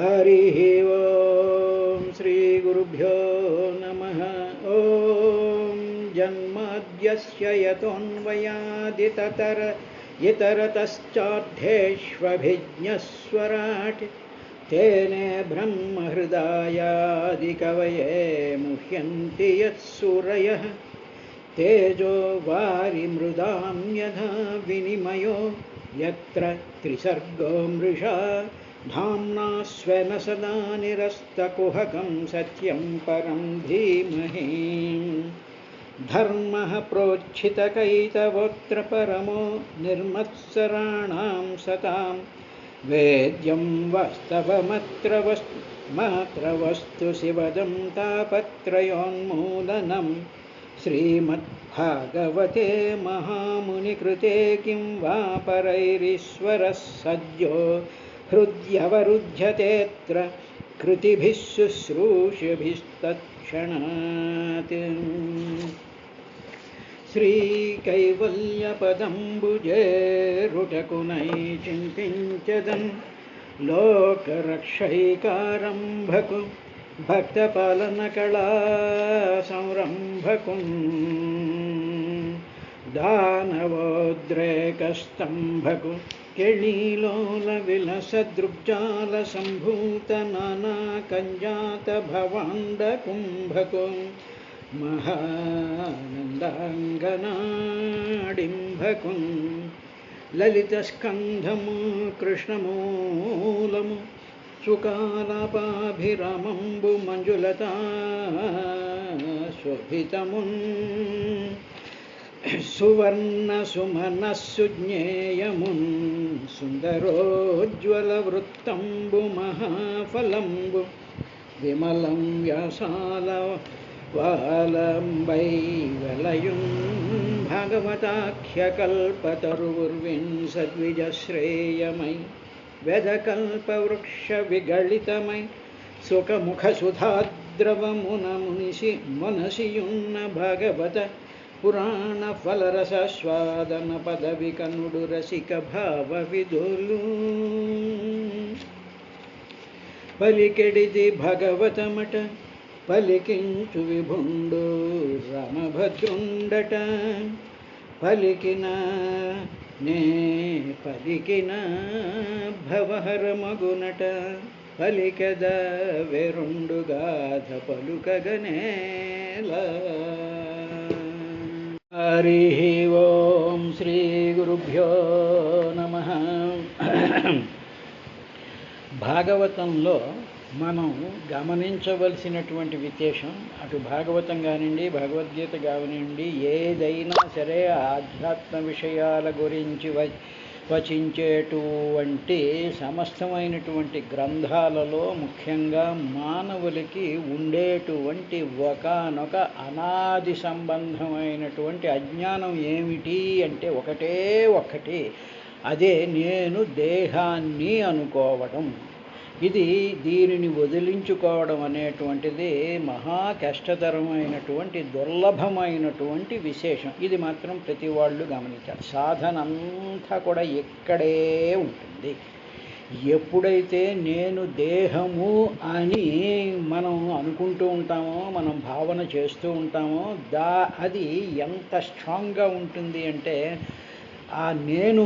हरिः ओं श्रीगुरुभ्यो नमः। ॐ जन्माद्यस्य यतोऽन्वयादितरतश्चार्थेष्वभिज्ञस्वराट् तेने ब्रह्महृदायादिकवये मुह्यन्ति यत्सूरयः तेजो वारिमृदां यथा विनिमयो यत्र त्रिसर्गो मृषा धाम्ना स्वेन सदा निरस्तकुहकं सत्यं परं धीमहि। धर्मः प्रोज्झितकैतवोऽत्र परमो निर्मत्सराणां सतां वेद्यं वास्तवमत्र वस्तु शिवदं तापत्रयोन्मूलनं श्रीमद्भागवते महामुनिकृते किं वा परैरीश्वरः सद्यो हृद्यवरुध्यतेऽत्र कृतिभिः शुश्रूषभिस्तत्क्षणात्। श्रीकैवल्यपदम्बुजे रुटकुनैचिन्तिञ्चदं लोकरक्षैकारम्भकु भक्तपालनकला संरम्भकुं दानवोद्रेकस्तम्भकु केळीलोलविलसदृग्जालसम्भूतनानाकञ्जातभवाण्डकुम्भकु महानन्दाङ्गनाडिम्भकुं ललितस्कन्धमु कृष्णमूलमु सुकालापाभिरामम्बु मञ्जुलता शोभितमुन् सुवर्णसुमनस्सुज्ञेयमुन् सुन्दरोज्ज्वलवृत्तम्बु महाफलम्बु विमलं व्यासालवालम्बैवलयुं भगवताख्यकल्पतरुर्विंशद्विजश्रेयमयि वेदकल्पवृक्षविगलितमयि सुखमुखसुधाद्रवमुनमुनिषि मनसि युन्न भगवत पुराणफलरसस्वादन पदविकनुडु रसिक भावविदुलु पलिकेडिदि भगवतमठ पलिकिंचु विभुंडु रामभद्रुंडट पलिकिन ने पलिकिन भवहर मगुनट पलिकद वेरुंडु गाथ पलुकगनेला। हरिः ओं श्रीगुरुभ्यो नमः। భాగవతంలో మనం గమనించవలసినటువంటి విశేషం, అటు భాగవతం కానివ్వండి భగవద్గీత కానివ్వండి, ఏదైనా సరే ఆధ్యాత్మ విషయాల గురించి వచించేటువంటి సమస్తమైనటువంటి గ్రంథాలలో ముఖ్యంగా మానవులకి ఉండేటువంటి ఒకానొక అనాది సంబంధమైనటువంటి అజ్ఞానం ఏమిటి అంటే ఒకటి, అదే నేను దేహాన్ని అనుకోవడం. దీనిని వదిలించుకోవడం అనేటువంటిది మహా కష్టతరమైనటువంటి దుర్లభమైనటువంటి విశేషం. ఇది మాత్రం ప్రతి వాళ్ళు గమనించాలి. సాధన అంతా కూడా ఇక్కడే ఉంటుంది. ఎప్పుడైతే నేను దేహము అని మనం అనుకుంటూ ఉంటామో, మనం భావన చేస్తూ ఉంటామో, అది ఎంత స్ట్రాంగ్గా ఉంటుంది అంటే ఆ నేను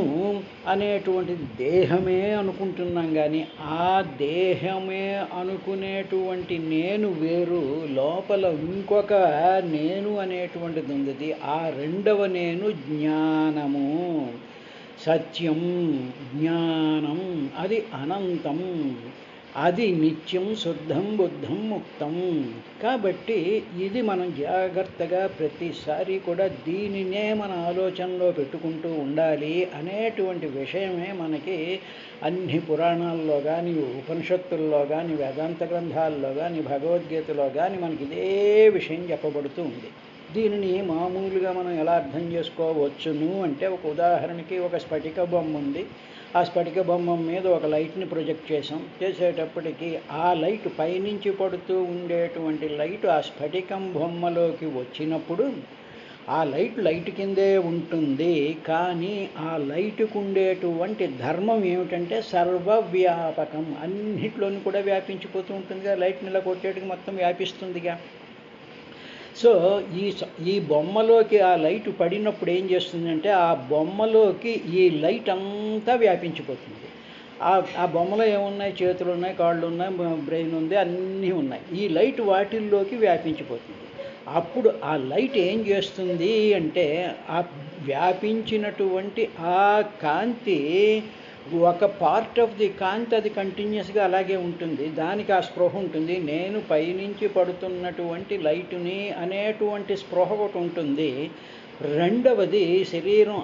అనేటువంటిది దేహమే అనుకుంటున్నాం, కానీ ఆ దేహమే అనుకునేటువంటి నేను వేరు, లోపల ఇంకొక నేను అనేటువంటిది ఉంది. ఆ రెండవ నేను జ్ఞానము, సత్యం, జ్ఞానం, అది అనంతం, అది నిత్యం, శుద్ధం, బుద్ధం, ముక్తం. కాబట్టి ఇది మనం జాగ్రత్తగా ప్రతిసారి కూడా దీనినే మన ఆలోచనలో పెట్టుకుంటూ ఉండాలి అనేటువంటి విషయమే మనకి అన్ని పురాణాల్లో కానీ, ఉపనిషత్తుల్లో కానీ, వేదాంత గ్రంథాల్లో కానీ, భగవద్గీతలో కానీ మనకి ఇదే విషయం చెప్పబడుతూ ఉంది. దీనిని మామూలుగా మనం ఎలా అర్థం చేసుకోవచ్చును అంటే, ఒక ఉదాహరణకి ఒక స్ఫటిక బొమ్మ ఉంది. ఆ స్ఫటిక బొమ్మ మీద ఒక లైట్ని ప్రొజెక్ట్ చేసేటప్పటికి ఆ లైట్ పైనుంచి పడుతూ ఉండేటువంటి లైట్ ఆ స్ఫటికం బొమ్మలోకి వచ్చినప్పుడు ఆ లైట్ లైట్ కిందే ఉంటుంది. కానీ ఆ లైట్కు ఉండేటువంటి ధర్మం ఏమిటంటే సర్వవ్యాపకం, అన్నిట్లోనూ కూడా వ్యాపించిపోతూ ఉంటుందిగా. లైట్ని ఇలా కొట్టేటికి మొత్తం వ్యాపిస్తుందిగా. సో ఈ బొమ్మలోకి ఆ లైట్ పడినప్పుడు ఏం చేస్తుందంటే ఆ బొమ్మలోకి ఈ లైట్ అంతా వ్యాపించిపోతుంది. ఆ బొమ్మలో ఏమున్నాయి? చేతులు ఉన్నాయి, కాళ్ళు ఉన్నాయి, బ్రెయిన్ ఉంది, అన్నీ ఉన్నాయి. ఈ లైట్ వాటిల్లోకి వ్యాపించిపోతుంది. అప్పుడు ఆ లైట్ ఏం చేస్తుంది అంటే ఆ వ్యాపించినటువంటి ఆ కాంతి ఒక పార్ట్ ఆఫ్ ది కాంతి అది కంటిన్యూస్గా అలాగే ఉంటుంది. దానికి ఆ స్పృహ ఉంటుంది. నేను పైనుంచి పడుతున్నటువంటి లైటుని అనేటువంటి స్పృహ ఒకటి ఉంటుంది. రెండవది శరీరం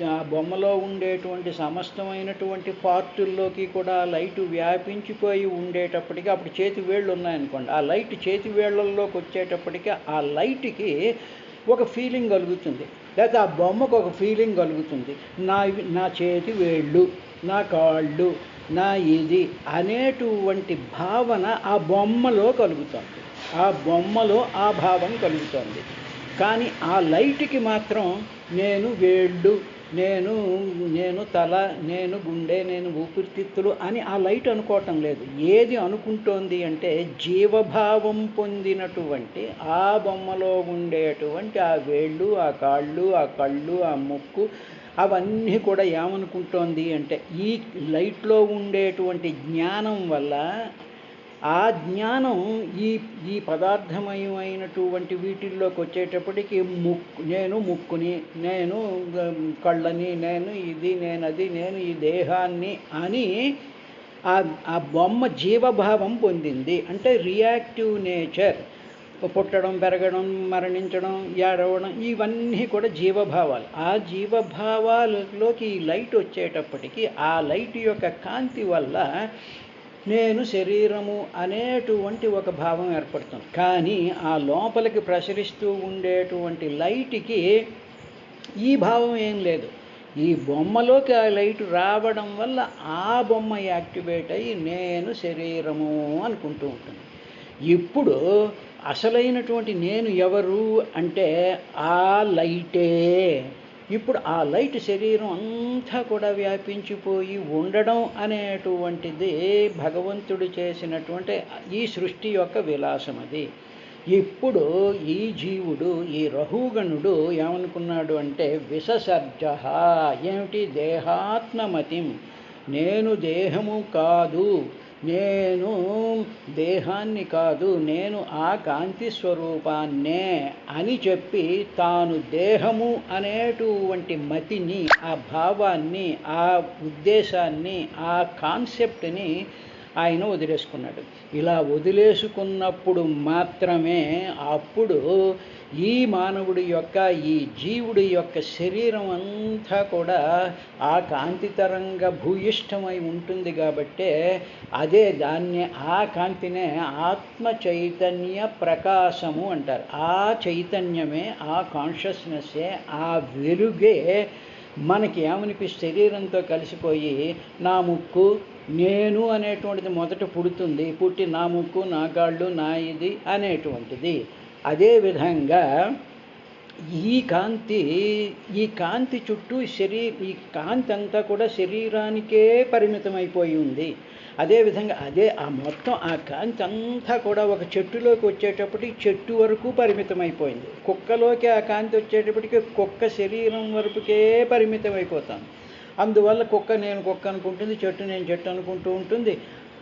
ఆ బొమ్మలో ఉండేటువంటి సమస్తమైనటువంటి పార్టుల్లోకి కూడా లైటు వ్యాపించిపోయి ఉండేటప్పటికీ, అప్పుడు చేతి వేళ్ళు ఉన్నాయనుకోండి, ఆ లైట్ చేతి వేళ్ళల్లోకి వచ్చేటప్పటికీ ఆ లైట్కి ఒక ఫీలింగ్ కలుగుతుంది, లేకపోతే ఆ బొమ్మకు ఒక ఫీలింగ్ కలుగుతుంది. నా చేతి వేళ్ళు, నా కాళ్ళు, నా ఇది అనేటువంటి భావన ఆ బొమ్మలో కలుగుతుంది. ఆ బొమ్మలో ఆ భావం కలుగుతుంది. కానీ ఆ లైట్కి మాత్రం నేను వేళ్ళు, నేను తల, నేను గుండె, నేను ఊపిరితిత్తులు అని ఆ లైట్ అనుకోవటం లేదు. ఏది అనుకుంటోంది అంటే జీవభావం పొందినటువంటి ఆ బొమ్మలో ఉండేటువంటి ఆ వేళ్ళు, ఆ కాళ్ళు, ఆ కళ్ళు, ఆ ముక్కు, అవన్నీ కూడా ఏమనుకుంటోంది అంటే ఈ లైట్లో ఉండేటువంటి జ్ఞానం వల్ల ఆ జ్ఞానం ఈ పదార్థమయమైనటువంటి వీటిల్లోకి వచ్చేటప్పటికి నేను ముక్కుని, నేను కళ్ళని, నేను ఇది, నేను అది, నేను ఈ దేహాన్ని అని ఆ బొమ్మ జీవభావం పొందింది. అంటే రియాక్టివ్ నేచర్, పుట్టడం, పెరగడం, మరణించడం, ఏడవడం, ఇవన్నీ కూడా జీవభావాలు. ఆ జీవభావాలలోకి ఈ లైట్ వచ్చేటప్పటికి ఆ లైట్ యొక్క కాంతి వల్ల నేను శరీరము అనేటువంటి ఒక భావం ఏర్పడుతుంది. కానీ ఆ లోపలికి ప్రసరిస్తూ ఉండేటువంటి లైట్కి ఈ భావం ఏం లేదు. ఈ బొమ్మలోకి ఆ లైట్ రావడం వల్ల ఆ బొమ్మ యాక్టివేట్ అయ్యి నేను శరీరము అనుకుంటూ ఉంటుంది. ఇప్పుడు అసలైనటువంటి నేను ఎవరు అంటే ఆ లైటే. ఇప్పుడు ఆ లైట్ శరీరం అంతా కూడా వ్యాపించిపోయి ఉండడం అనేటువంటిది భగవంతుడు చేసినటువంటి ఈ సృష్టి యొక్క విలాసం అది. ఇప్పుడు ఈ జీవుడు, ఈ రహుగణుడు ఏమనుకున్నాడు అంటే విససర్జ, ఏమిటి? దేహాత్మమతిం, నేను దేహము కాదు, నేను దేహాన్ని కాదు, నేను ఆ కాంతి స్వరూపాన్నే అని చెప్పి తాను దేహము అనేటువంటి మతిని, ఆ భావాన్ని, ఆ ఉద్దేశాన్ని, ఆ కాన్సెప్ట్ని ఆయన వదిలేసుకున్నాడు. ఇలా వదిలేసుకున్నప్పుడు మాత్రమే అప్పుడు ఈ మానవుడి యొక్క, ఈ జీవుడి యొక్క శరీరం అంతా కూడా ఆ కాంతి తరంగ భూయిష్టమై ఉంటుంది. కాబట్టే అదే దాన్ని, ఆ కాంతినే ఆత్మ చైతన్య ప్రకాశము అంటారు. ఆ చైతన్యమే, ఆ కాన్షియస్నెస్సే, ఆ వెలుగే మనకి ఏమనిపిస్తే శరీరంతో కలిసిపోయి నా ముక్కు, నేను అనేటువంటిది మొదట పుడుతుంది. పుట్టి నా ముక్కు, నా కాళ్ళు, నా ఇది అనేటువంటిది. అదేవిధంగా ఈ కాంతి చుట్టూ ఈ కాంతి అంతా కూడా శరీరానికే పరిమితమైపోయి ఉంది. అదేవిధంగా ఆ మొత్తం ఆ కాంతి అంతా కూడా ఒక చెట్టులోకి వచ్చేటప్పటికి చెట్టు వరకు పరిమితమైపోయింది. కుక్కలోకి ఆ కాంతి వచ్చేటప్పటికి కుక్క శరీరం వరకుకే పరిమితమైపోతాను. అందువల్ల నేను కుక్క అనుకుంటుంది, చెట్టు నేను చెట్టు అనుకుంటూ ఉంటుంది.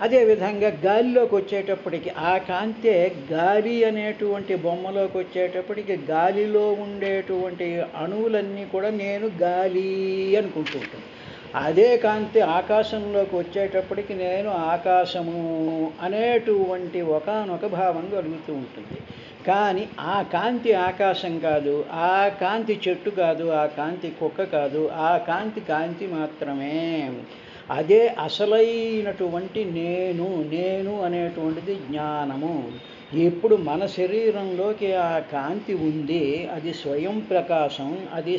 అదేవిధంగా గాలిలోకి వచ్చేటప్పటికి ఆ కాంతే గాలి అనేటువంటి బొమ్మలోకి వచ్చేటప్పటికి గాలిలో ఉండేటువంటి అణువులన్నీ కూడా నేను గాలి అనుకుంటూ ఉంటాను. అదే కాంతి ఆకాశంలోకి వచ్చేటప్పటికి నేను ఆకాశము అనేటువంటి ఒకానొక భావం కలుగుతూ ఉంటుంది. కానీ ఆ కాంతి ఆకాశం కాదు, ఆ కాంతి చెట్టు కాదు, ఆ కాంతి కుక్క కాదు, ఆ కాంతి మాత్రమే. అదే అసలైనటువంటి నేను అనేటువంటిది జ్ఞానము. ఇప్పుడు మన శరీరంలోకి ఆ కాంతి ఉంది, అది స్వయం ప్రకాశం, అది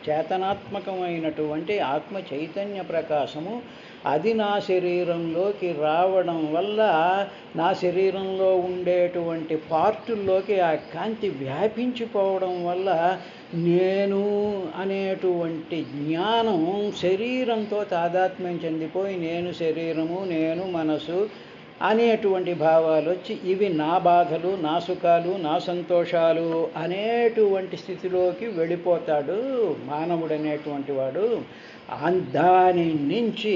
చేతనాత్మకమైనటువంటి ఆత్మ చైతన్య ప్రకాశము. అది నా శరీరంలోకి రావడం వల్ల నా శరీరంలో ఉండేటువంటి పార్టుల్లోకి ఆ కాంతి వ్యాపించిపోవడం వల్ల నేను అనేటువంటి జ్ఞానం శరీరంతో తాదాత్మ్యం చెందిపోయి నేను శరీరము, నేను మనసు అనేటువంటి భావాలు వచ్చి ఇవి నా బాధలు, నా సుఖాలు, నా సంతోషాలు అనేటువంటి స్థితిలోకి వెళ్ళిపోతాడు మానవుడు అనేటువంటి వాడు. దాని నుంచి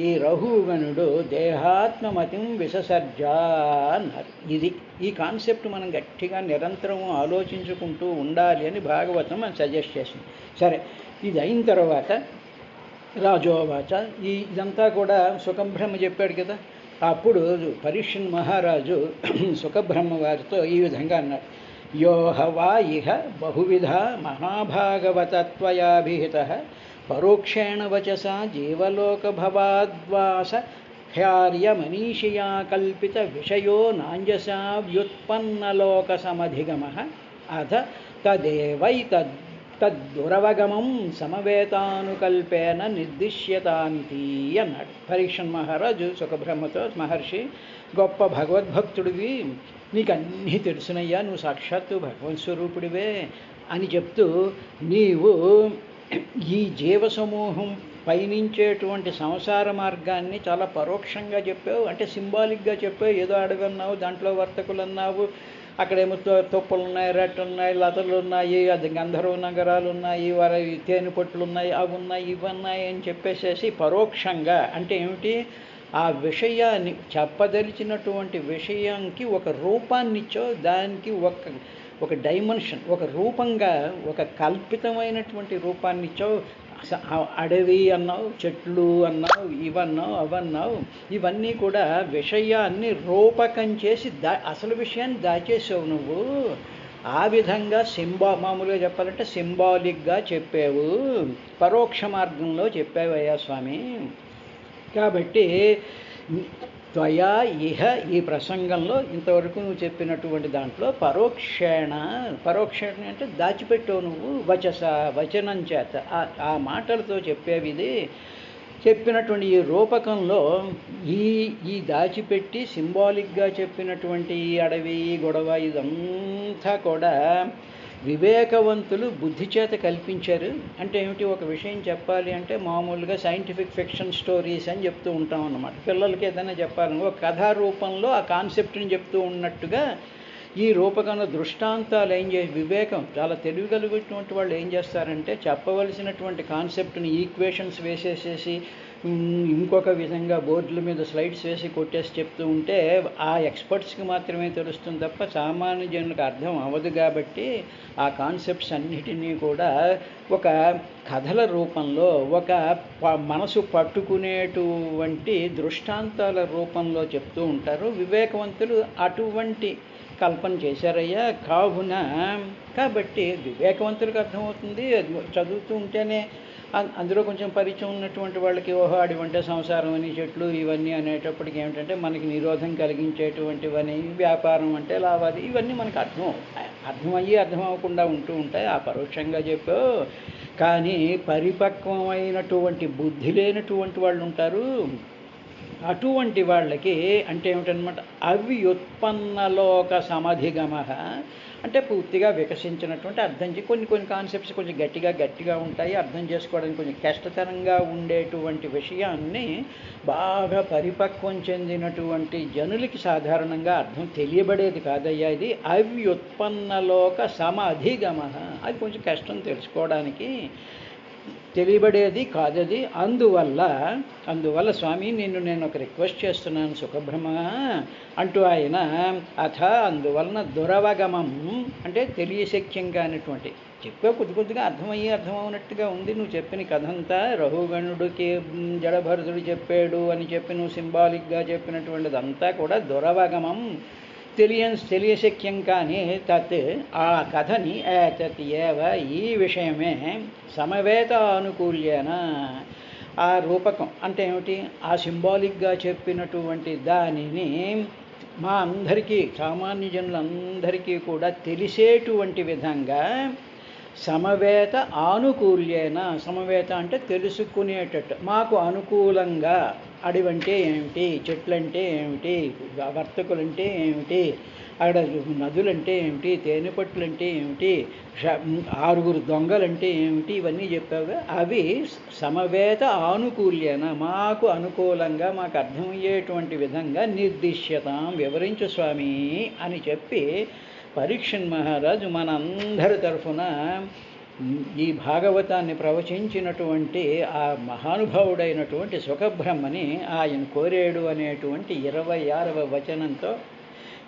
ఈ రఘుగణుడు దేహాత్మమతిం విససర్జ అన్నారు. ఈ కాన్సెప్ట్ మనం గట్టిగా నిరంతరం ఆలోచించుకుంటూ ఉండాలి అని భాగవతం మనం సజెస్ట్ చేసింది. సరే, ఇది అయిన తర్వాత రాజోవాచ, ఇదంతా కూడా సుఖబ్రహ్మ చెప్పాడు కదా. అప్పుడు పరీక్షన్ మహారాజు సుఖబ్రహ్మ వారితో ఈ విధంగా అన్నాడు. యోహవా ఇహ బహువిధ మహాభాగవతత్వయాభిహిత పరోక్షేణ వచసా జీవలోక భవాద్వాస హ్యార్య మనీషియా కల్పిత విషయో నాంజసా వ్యుత్పన్నలోక సమధిగమ అథ తద్దురవగమం సమవేతానుకల్పేన నిర్దిశ్యతానితి అన్నాడు. పరీక్షన్ మహారాజు సుఖబ్రహ్మతో, మహర్షి గొప్ప భగవద్భక్తుడివి, నీకు అన్నీ తెలుసునయ్యా, నువ్వు సాక్షాత్తు భగవత్ స్వరూపుడివే అని చెప్తూ నీవు ఈ జీవ సమూహం పయనించేటువంటి సంసార మార్గాన్ని చాలా పరోక్షంగా చెప్పావు, అంటే సింబాలిక్గా చెప్పావు. ఏదో అడగన్నావు, దాంట్లో వర్తకులు అన్నావు, అక్కడేమో తొప్పలు ఉన్నాయి, రెట్టలు ఉన్నాయి, లతలు ఉన్నాయి, అది గంధర్వ నగరాలు ఉన్నాయి, వారి తేనె పట్లు ఉన్నాయి, అవి ఉన్నాయి, ఇవి ఉన్నాయి అని చెప్పేసేసి పరోక్షంగా, అంటే ఏమిటి, ఆ విషయాన్ని చెప్పదలిచినటువంటి విషయానికి ఒక రూపాన్ని ఇచ్చావు, దానికి ఒక డైమెన్షన్, ఒక రూపంగా ఒక కల్పితమైనటువంటి రూపాన్ని ఇచ్చావు. అడవి అన్నావు, చెట్లు అన్నావు, ఇవన్నావు, అవన్నావు, ఇవన్నీ కూడా విషయాన్ని రూపకం చేసి అసలు విషయాన్ని దాచేసావు నువ్వు. ఆ విధంగా మామూలుగా చెప్పాలంటే సింబాలిక్గా చెప్పావు, పరోక్ష మార్గంలో చెప్పావయ్యా స్వామి. కాబట్టి త్వయా ఇహ ఈ ప్రసంగంలో ఇంతవరకు నువ్వు చెప్పినటువంటి దాంట్లో పరోక్షేణ అంటే దాచిపెట్టావు నువ్వు, వచనం చేత ఆ మాటలతో చెప్పేవిది చెప్పినటువంటి ఈ రూపకంలో ఈ దాచిపెట్టి సింబాలిక్గా చెప్పినటువంటి ఈ అడవి, గొడవ ఇదంతా కూడా వివేకవంతులు బుద్ధి చేత కల్పించారు. అంటే ఏమిటి, ఒక విషయం చెప్పాలి అంటే మామూలుగా సైంటిఫిక్ ఫిక్షన్ స్టోరీస్ అని చెప్తూ ఉంటాం అన్నమాట. పిల్లలకి ఏదైనా చెప్పాలని ఒక కథా రూపంలో ఆ కాన్సెప్ట్ని చెప్తూ ఉన్నట్టుగా ఈ రూపకంలో దృష్టాంతాలు ఏం చేసి వివేకం చాలా తెలియగలిగినటువంటి వాళ్ళు ఏం చేస్తారంటే చెప్పవలసినటువంటి కాన్సెప్ట్ని ఈక్వేషన్స్ వేసేసేసి ఇంకొక విధంగా బోర్డుల మీద స్లైడ్స్ వేసి కొట్టేసి చెప్తూ ఉంటే ఆ ఎక్స్పర్ట్స్కి మాత్రమే తెలుస్తుంది తప్ప సామాన్య జనులకు అర్థం అవ్వదు. కాబట్టి ఆ కాన్సెప్ట్స్ అన్నిటినీ కూడా ఒక కథల రూపంలో, ఒక మనసు పట్టుకునేటువంటి దృష్టాంతాల రూపంలో చెప్తూ ఉంటారు. వివేకవంతులు అటువంటి కల్పన చేశారయ్యా. కావున కాబట్టి వివేకవంతులకు అర్థమవుతుంది, చదువుతూ ఉంటేనే అందులో కొంచెం పరిచయం ఉన్నటువంటి వాళ్ళకి ఓహో అడివంటే సంసారం అని, చెట్లు ఇవన్నీ అనేటప్పటికి ఏమిటంటే మనకి నిరోధం కలిగించేటువంటివని, వ్యాపారం అంటే లావాది, ఇవన్నీ మనకు అర్థమయ్యి అర్థం అవ్వకుండా ఉంటూ ఉంటాయి. ఆ పరోక్షంగా చెప్పో. కానీ పరిపక్వమైనటువంటి బుద్ధి లేనటువంటి వాళ్ళు ఉంటారు. అటువంటి వాళ్ళకి అంటే ఏమిటనమాట, అవ్యుత్పన్నలోక సమధిగమ అంటే పూర్తిగా వికసించినటువంటి అర్థం కొన్ని కాన్సెప్ట్స్ కొంచెం గట్టిగా ఉంటాయి, అర్థం చేసుకోవడానికి కొంచెం కష్టతరంగా ఉండేటువంటి విషయాన్ని బాగా పరిపక్వం చెందినటువంటి జనులకి సాధారణంగా అర్థం తెలియబడేది కాదయ్యా. ఇది అవ్యుత్పన్నలోక సమధిగమ, అది కొంచెం కష్టం తెలుసుకోవడానికి, తెలియబడేది కాదది. అందువల్ల స్వామి నేను ఒక రిక్వెస్ట్ చేస్తున్నాను సుఖబ్రహ్మ అంటూ ఆయన అందువలన దురవగమం అంటే తెలియశక్యం కానిటువంటి చెప్పే కొద్దిగా అర్థమవునట్టుగా ఉంది. నువ్వు చెప్పిన కథంతా రఘుగణుడికి జడభరతుడు చెప్పాడు అని చెప్పి నువ్వు సింబాలిక్గా చెప్పినటువంటిదంతా కూడా దురవగమం తెలియశక్యం కానీ తత్ ఆ కథని ఏతత్ ఏవ ఈ విషయమే సమవేత అనుకూల్యేన ఆ రూపకం అంటే ఏమిటి, ఆ సింబాలిక్గా చెప్పినటువంటి దానిని మా అందరికీ సామాన్య జనులందరికీ కూడా తెలిసేటువంటి విధంగా సమవేత ఆనుకూల్యేన, సమవేత అంటే తెలుసుకునేటట్టు, మాకు అనుకూలంగా అడివంటే ఏమిటి, చెట్లంటే ఏమిటి, వర్తకులంటే ఏమిటి, అక్కడ నదులంటే ఏమిటి, తేనెపట్టులంటే ఏమిటి, 6 దొంగలంటే ఏమిటి, ఇవన్నీ చెప్పావుగా, అవి సమవేత ఆనుకూల్యేన మాకు అనుకూలంగా మాకు అర్థమయ్యేటువంటి విధంగా నిర్దిశ్యతాం వివరించు స్వామి అని చెప్పి పరీక్షణ్ మహారాజు మనందరి తరఫున ఈ భాగవతాన్ని ప్రవచించినటువంటి ఆ మహానుభావుడైనటువంటి సుఖబ్రహ్మని ఆయన కోరేడు అనేటువంటి 26వ వచనంతో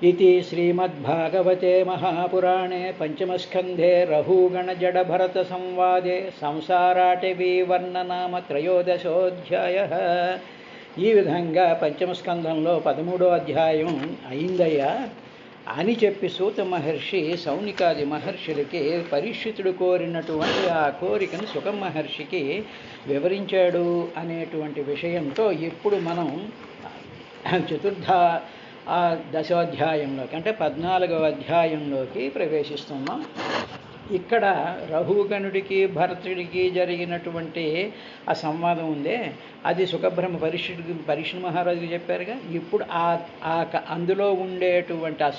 इति श्रीमद्भागवते महापुराणे पंचमस्कन्धे रघुगणजडभरतसंवादे संसाराटवीवर्णनाम त्रयोदशोऽध्यायः। ఈ విధంగా పంచమస్కంధంలో 13వ అధ్యాయం అయిందయ్యా అని చెప్పి సూత మహర్షి సౌనికాది మహర్షులకి పరీక్షితుడు కోరినటువంటి ఆ కోరికను సుఖ మహర్షికి వివరించాడు అనేటువంటి విషయంతో ఇప్పుడు మనం చతుర్థ ఆ దశోధ్యాయంలోకి అంటే 14వ అధ్యాయంలోకి ప్రవేశిస్తున్నాం. ఇక్కడ రఘుగణుడికి భరతుడికి జరిగినటువంటి ఆ సంవాదం ఉందే, అది సుఖబ్రహ్మ పరీక్షణ్ మహారాజుకి చెప్పారుగా. ఇప్పుడు అందులో ఉండేటువంటి ఆ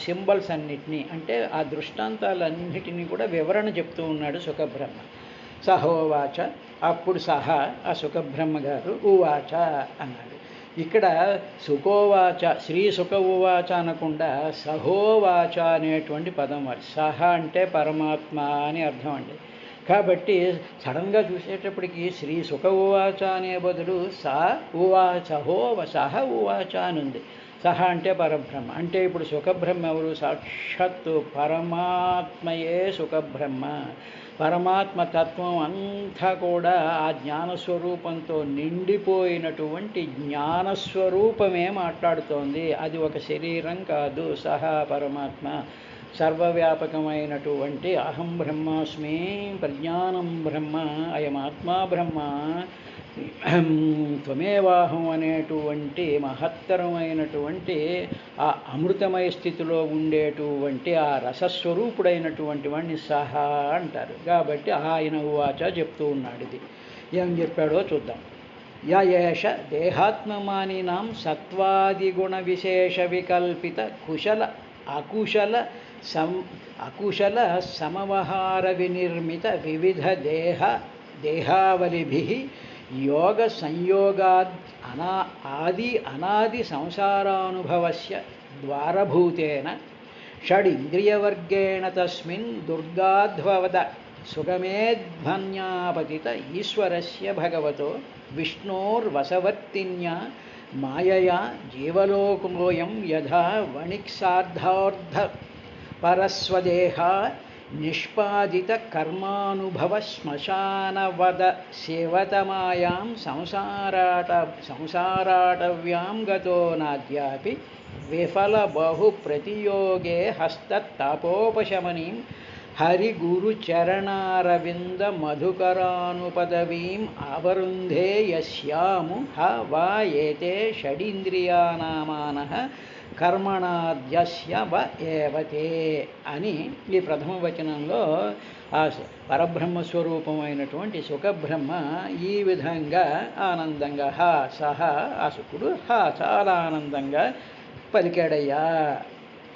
సింబల్స్ అన్నిటినీ అంటే ఆ దృష్టాంతాలన్నిటినీ కూడా వివరణ చెప్తూ ఉన్నాడు సుఖబ్రహ్మ. సహోవాచ, అప్పుడు సహా ఆ సుఖబ్రహ్మ గారు ఉవాచ అన్నాడు. ఇక్కడ సుఖోవాచ, శ్రీ సుఖ ఉవాచ అనకుండా సహోవాచ అనేటువంటి పదం వాడి. సహ అంటే పరమాత్మ అని అర్థం అండి. కాబట్టి సడన్గా చూసేటప్పటికి శ్రీ సుఖ ఉవాచ అనే బదులు సహ ఉవాచ అని ఉంది. సహ అంటే పరబ్రహ్మ. అంటే ఇప్పుడు సుఖబ్రహ్మ ఎవరు? సాక్షాత్తు పరమాత్మయే సుఖబ్రహ్మ. పరమాత్మ తత్వం అంతా కూడా ఆ జ్ఞానస్వరూపంతో నిండిపోయినటువంటి జ్ఞానస్వరూపమే మాట్లాడుతోంది. అది ఒక శరీరం కాదు. సహా పరమాత్మ సర్వవ్యాపకమైనటువంటి అహం బ్రహ్మాస్మి, ప్రజ్ఞానం బ్రహ్మ, అయమాత్మా బ్రహ్మ, త్వమేవాహం అనేటువంటి మహత్తరమైనటువంటి ఆ అమృతమయ స్థితిలో ఉండేటువంటి ఆ రసస్వరూపుడైనటువంటి వాడిని సహా అంటారు. కాబట్టి ఆయన ఉవాచ చెప్తూ ఉన్నాడు. ఇది ఏం చెప్పాడో చూద్దాం. యయేష దేహాత్మమానినాం సత్వాదిగుణ విశేష వికల్పిత అకుశల సమవహార వినిర్మిత వివిధ దేహావలిభిః యోగ సంయోగాద్ అనాది సంసారానుభవస్య ద్వారభూతేన షడింద్రియవర్గేణ తస్మిన్ దుర్గాధ్వవద సుగమేధ్వన్యాపతిత ఈశ్వరస్య భగవతో విష్ణోర్వశవర్తిన్యా మాయయా జీవలోకోయం యథా వణిక్సార్ధార్థ పరస్వదేహ నిష్పాదిత కర్మానుభవ శ్మశానవద శివతమాయాం సంసారాటవ్యాం గతో నాద్యాపి విఫల బహు ప్రతియోగే హస్తతాపోపశమనీం హరిగురుచరణారవింద మధుకరానుపదవీం అవరుంధే యస్యాము హ వా ఏతే షడింద్రియానామానః కర్మణాద్యస్య వ ఏవతే అని ఈ ప్రథమ వచనంలో ఆ పరబ్రహ్మస్వరూపమైనటువంటి సుఖబ్రహ్మ ఈ విధంగా ఆనందంగా సహ ఆ సుఖుడు చాలా ఆనందంగా పలికాడయ్యా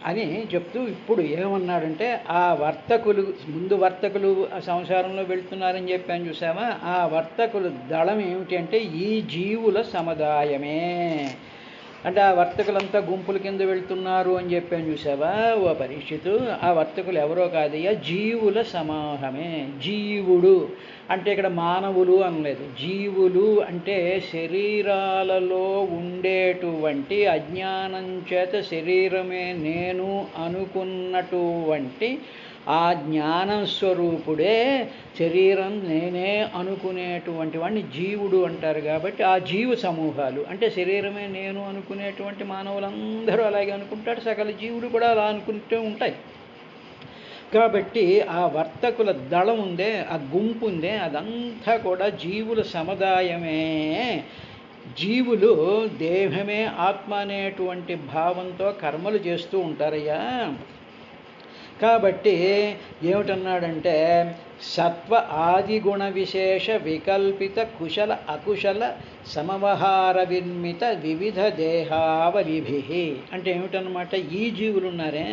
అని చెప్తూ ఇప్పుడు ఏమన్నాడంటే ఆ వర్తకులు ముందు వర్తకులు సంసారంలో వెళ్తున్నారని చెప్పాను చూసామా, ఆ వర్తకులు దళం ఏమిటి అంటే ఈ జీవుల సముదాయమే. అంటే ఆ వర్తకులంతా గుంపుల కింద వెళ్తున్నారు అని చెప్పాను చూసావా ఓ పరీక్షితు, ఆ వర్తకులు ఎవరో కాదయ్యా, జీవుల సమూహమే. జీవుడు అంటే ఇక్కడ మానవులు అనలేదు, జీవులు అంటే శరీరాలలో ఉండేటువంటి అజ్ఞానం చేత శరీరమే నేను అనుకున్నటువంటి ఆ జ్ఞానం స్వరూపుడే శరీరం నేనే అనుకునేటువంటి వాడిని జీవుడు అంటారు. కాబట్టి ఆ జీవ సమూహాలు అంటే శరీరమే నేను అనుకునేటువంటి మానవులందరూ అలాగే అనుకుంటారు, సకల జీవుడు కూడా అలా అనుకుంటూ ఉంటాయి. కాబట్టి ఆ వర్తకుల దళం ఉందే, ఆ గుంపు ఉందే, అదంతా కూడా జీవుల సముదాయమే. జీవులు దేహమే ఆత్మ అనేటువంటి భావంతో కర్మలు చేస్తూ ఉంటారయ్యా. కాబట్టి ఏమిటన్నాడంటే సత్వ ఆదిగుణ విశేష వికల్పిత కుశల అకుశల సమవహార విన్మిత వివిధ దేహావలిభి. అంటే ఏమిటన్నమాట, ఈ జీవులు ఉన్నారే,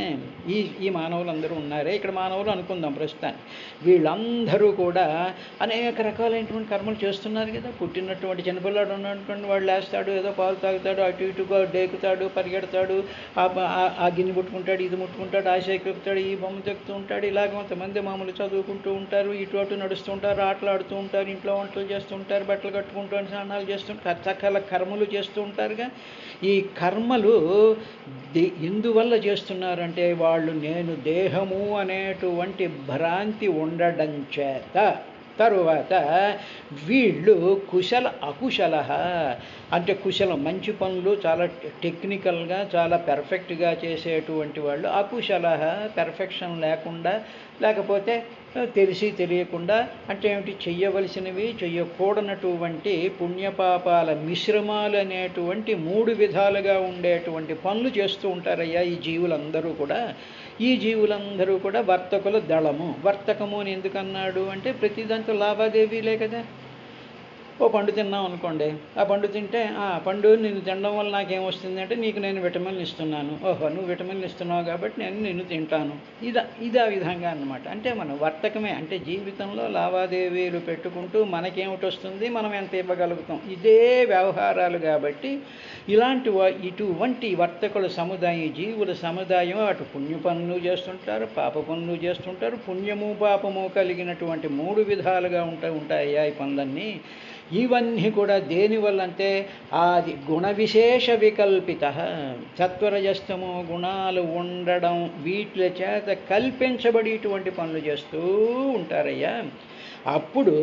ఈ మానవులందరూ ఉన్నారే, ఇక్కడ మానవులు అనుకుందాం ప్రస్తుతానికి, వీళ్ళందరూ కూడా అనేక రకాలైనటువంటి కర్మలు చేస్తున్నారు కదా. పుట్టినటువంటి చిన్నపిల్లాడు ఉన్నటువంటి వాడు లేస్తాడు, ఏదో పాలు తాగుతాడు, అటు ఇటుగా డేకుతాడు, పరిగెడతాడు, ఆ గిన్నె ముట్టుకుంటాడు, ఇది ముట్టుకుంటాడు, ఆ సైకిల్ ఎక్కుతాడు, ఈ బొమ్మ తెక్కుతూ ఉంటాడు, ఇలాగ కొంతమంది మామూలు చదువుకుంటూ ఉంటారు, ఇటు అటు నడుస్తూ ఉంటారు, ఆటలాడుతూ ఉంటారు, ఇంట్లో వంటలు చేస్తూ ఉంటారు, బట్టలు కట్టుకుంటూ స్నానాలు చేస్తుంటారు, రకరకాల కర్మలు చేస్తూ ఉంటారుగా. ఈ కర్మలు ఎందువల్ల చేస్తున్నారంటే వాళ్ళు నేను దేహము అనేటువంటి భ్రాంతి ఉండడం చేత. తరువాత వీళ్ళు కుశల అకుశల అంటే కుశలం మంచి పనులు చాలా టెక్నికల్గా చాలా పెర్ఫెక్ట్గా చేసేటువంటి వాళ్ళు, అకుశల పెర్ఫెక్షన్ లేకుండా, లేకపోతే తెలిసి తెలియకుండా, అంటే ఏమిటి, చెయ్యవలసినవి చెయ్యకూడనటువంటి పుణ్యపాపాల మిశ్రమాలు అనేటువంటి 3 విధాలుగా ఉండేటువంటి పనులు చేస్తూ ఉంటారయ్యా ఈ జీవులందరూ కూడా. ఈ జీవులందరూ కూడా వర్తకుల దళము. వర్తకము అని ఎందుకన్నాడు అంటే ప్రతి దాంట్లో లావాదేవీలే కదా. ఓ పండు తిన్నాం అనుకోండి, ఆ పండు తింటే పండు నిన్ను తినడం వల్ల నాకేమొస్తుంది అంటే నీకు నేను విటమిన్లు ఇస్తున్నాను, ఓహో నువ్వు విటమిన్లు ఇస్తున్నావు కాబట్టి నేను నిన్ను తింటాను, ఇదా విధంగా అన్నమాట. అంటే మనం వర్తకమే, అంటే జీవితంలో లావాదేవీలు పెట్టుకుంటూ మనకేమిటి వస్తుంది, మనం ఎంత ఇవ్వగలుగుతాం, ఇదే వ్యవహారాలు. కాబట్టి ఇటువంటి వర్తకుల సముదాయం, జీవుల సముదాయం అటు పుణ్య పనులు చేస్తుంటారు, పాప పనులు చేస్తుంటారు. పుణ్యము పాపము కలిగినటువంటి 3 విధాలుగా ఉంటాయా ఈ పనులన్నీ. ఇవన్నీ కూడా దేనివల్ల అంటే అది గుణ విశేష వికల్పిత, సత్వరజస్తమో గుణాలు ఉండడం వీటి చేత కల్పించబడేటువంటి పనులు చేస్తూ ఉంటారయ్యా. అప్పుడు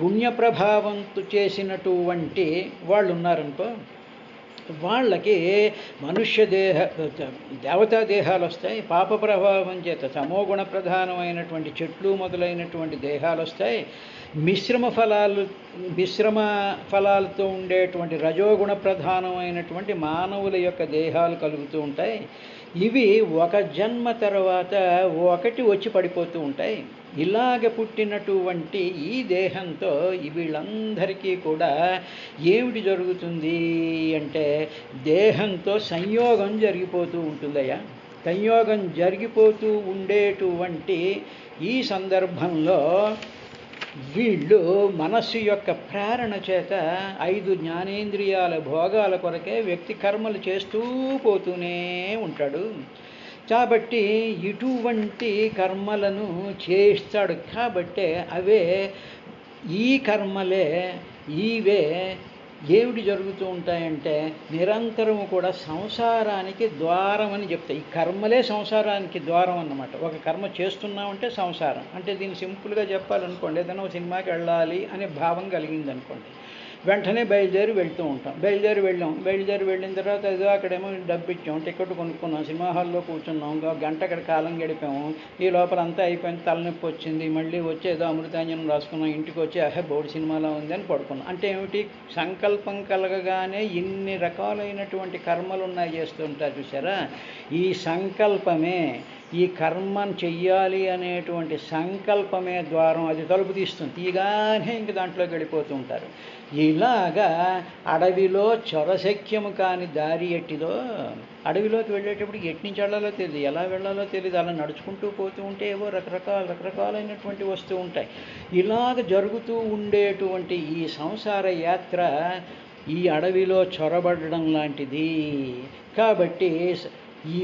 పుణ్యప్రభావంతో చేసినటువంటి వాళ్ళు ఉన్నారనుకో, వాళ్ళకి మనుష్య దేవతా దేహాలు వస్తాయి. పాప ప్రభావం చేత తమోగుణ ప్రధానమైనటువంటి చెట్లు మొదలైనటువంటి దేహాలు వస్తాయి. మిశ్రమ ఫలాలతో ఉండేటువంటి రజోగుణ ప్రధానమైనటువంటి మానవుల యొక్క దేహాలు కలుగుతూ ఉంటాయి. ఇవి ఒక జన్మ తర్వాత ఒకటి వచ్చి పడిపోతూ ఉంటాయి. ఇలాగ పుట్టినటువంటి ఈ దేహంతో వీళ్ళందరికీ కూడా ఏమిటి జరుగుతుంది అంటే దేహంతో సంయోగం జరిగిపోతూ ఉంటుందయ్యా. సంయోగం జరిగిపోతూ ఉండేటువంటి ఈ సందర్భంలో వీళ్ళు మనస్సు యొక్క ప్రేరణ చేత 5 జ్ఞానేంద్రియాల భోగాల కొరకే వ్యక్తి కర్మలు చేస్తూ పోతూనే ఉంటాడు. కాబట్టి ఇటువంటి కర్మలను చేస్తాడు. కాబట్టే ఈ కర్మలే ఇవే ఏమిటి జరుగుతూ ఉంటాయంటే నిరంతరము కూడా సంసారానికి ద్వారం అని చెప్తాయి. ఈ కర్మలే సంసారానికి ద్వారం అన్నమాట. ఒక కర్మ చేస్తున్నామంటే సంసారం అంటే దీన్ని సింపుల్గా చెప్పాలనుకోండి, ఏదైనా ఒక సినిమాకి వెళ్ళాలి అనే భావం కలిగింది అనుకోండి, వెంటనే బయలుదేరి వెళ్తూ ఉంటాం. బయలుదేరి వెళ్ళిన తర్వాత ఏదో అక్కడేమో డబ్బు ఇచ్చాం, టికెట్ కొనుక్కున్నాం, సినిమా హాల్లో కూర్చున్నాం, గంట అక్కడ కాలం గడిపాము. ఈ లోపల అంతా అయిపోయింది, తలనొప్పి వచ్చింది, మళ్ళీ వచ్చి ఏదో అమృతాంజనం రాసుకున్నాం, ఇంటికి వచ్చి బోర్డు సినిమాలో ఉంది అని పడుకున్నాం. అంటే ఏమిటి, సంకల్పం కలగగానే ఇన్ని రకాలైనటువంటి కర్మలు ఉన్నాయి చేస్తుంటారు చూసారా. ఈ సంకల్పమే, ఈ కర్మను చెయ్యాలి అనేటువంటి సంకల్పమే ద్వారం, అది తలుపు తీస్తుంది. తీగానే ఇంక దాంట్లోకి వెళ్ళిపోతూ ఉంటారు. ఇలాగా అడవిలో చొరశక్యము కాని దారి ఎట్టిదో, అడవిలోకి వెళ్ళేటప్పుడు ఎట్నుంచి వెళ్ళాలో తెలియదు, ఎలా వెళ్ళాలో తెలియదు, అలా నడుచుకుంటూ పోతూ ఉంటే ఏవో రకరకాలైనటువంటి వస్తూ ఉంటాయి. ఇలాగ జరుగుతూ ఉండేటువంటి ఈ సంసార యాత్ర ఈ అడవిలో చొరబడడం లాంటిది. కాబట్టి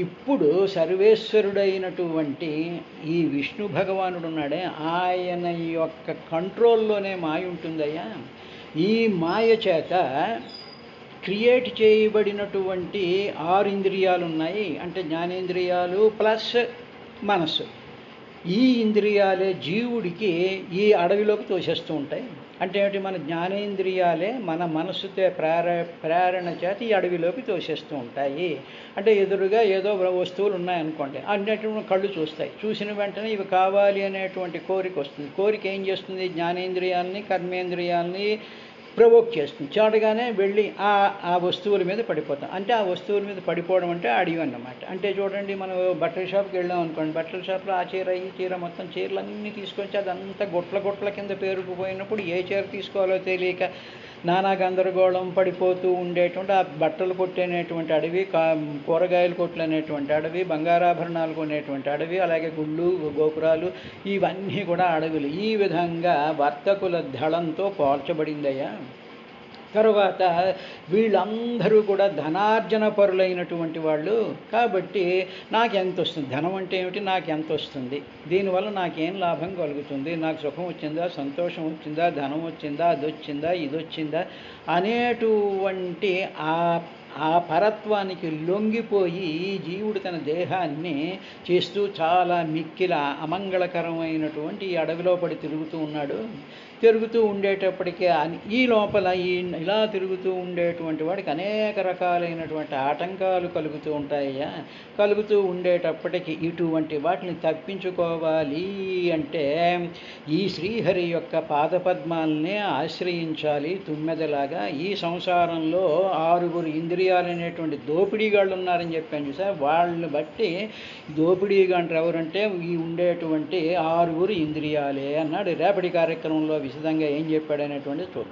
ఇప్పుడు సర్వేశ్వరుడైనటువంటి ఈ విష్ణు భగవానుడు ఉన్నాడే, ఆయన యొక్క కంట్రోల్లోనే మాయ ఉంటుందయ్యా. ఈ మాయ చేత క్రియేట్ చేయబడినటువంటి 6 ఇంద్రియాలు ఉన్నాయి. అంటే జ్ఞానేంద్రియాలు ప్లస్ మనస్సు. ఈ ఇంద్రియాలే జీవుడికి ఈ అడవిలోకి తోసేస్తూ ఉంటాయి. అంటే ఏమిటి, మన జ్ఞానేంద్రియాలే మన మనస్సుతో ప్రేరణ చేత ఈ అడవిలోకి తోసేస్తూ ఉంటాయి. అంటే ఎదురుగా ఏదో వస్తువులు ఉన్నాయనుకోండి, అన్నిటి కళ్ళు చూస్తాయి, చూసిన వెంటనే ఇవి కావాలి అనేటువంటి కోరిక వస్తుంది. కోరిక ఏం చేస్తుంది, జ్ఞానేంద్రియాలని కర్మేంద్రియాలని ప్రవోక్ చేస్తుంది. చాటగానే వెళ్ళి ఆ ఆ వస్తువుల మీద పడిపోతాం. అంటే ఆ వస్తువుల మీద పడిపోవడం అంటే అడవి అన్నమాట. అంటే చూడండి, మనం బట్టల షాప్కి వెళ్ళాం అనుకోండి, బట్టల షాప్లో ఆ చీర ఈ చీర మొత్తం చీరలన్నీ తీసుకొచ్చి అదంతా గుట్ల గుట్ల కింద పేరుకుపోయినప్పుడు ఏ చీర తీసుకోవాలో తెలియక నానా గందరగోళం పడిపోతూ ఉండేటువంటి ఆ బట్టలు కొట్టేటువంటి అడవి, కూరగాయలు కొట్లు అనేటువంటి అడవి, బంగారాభరణాలు కొనేటువంటి అడవి, అలాగే గుళ్ళు గోపురాలు, ఇవన్నీ కూడా అడవులు. ఈ విధంగా వర్తకుల దళంతో పోల్చబడిందయ్యా. తరువాత వీళ్ళందరూ కూడా ధనార్జన పరులైనటువంటి వాళ్ళు కాబట్టి నాకు ఎంత వస్తుంది, ధనం అంటే ఏమిటి, నాకు ఎంత వస్తుంది, దీనివల్ల నాకేం లాభం కలుగుతుంది, నాకు సుఖం వచ్చిందా, సంతోషం వచ్చిందా, ధనం వచ్చిందా, అది వచ్చిందా, ఇది వచ్చిందా అనేటువంటి ఆ పరత్వానికి లొంగిపోయి ఈ జీవుడు తన దేహాన్ని చేస్తూ చాలా మిక్కిల అమంగళకరమైనటువంటి ఈ అడవిలో పడి తిరుగుతూ ఉన్నాడు. తిరుగుతూ ఉండేటప్పటికీ ఈ లోపల ఇలా తిరుగుతూ ఉండేటువంటి వాడికి అనేక రకాలైనటువంటి ఆటంకాలు కలుగుతూ ఉంటాయ్యా. కలుగుతూ ఉండేటప్పటికి ఇటువంటి వాటిని తప్పించుకోవాలి అంటే ఈ శ్రీహరి యొక్క పాదపద్మాలనే ఆశ్రయించాలి. తుమ్మెదలాగా ఈ సంసారంలో 6 ఇంద్రియాలు అనేటువంటి దోపిడీగాళ్ళు ఉన్నారని చెప్పాను చూసా, వాళ్ళని బట్టి దోపిడీగాంటారు ఎవరంటే ఈ ఉండేటువంటి 6 ఇంద్రియాలే అన్నాడు. రేపటి కార్యక్రమంలో విశదంగా ఏం చెప్పాడనేటువంటిది చూద్దాం.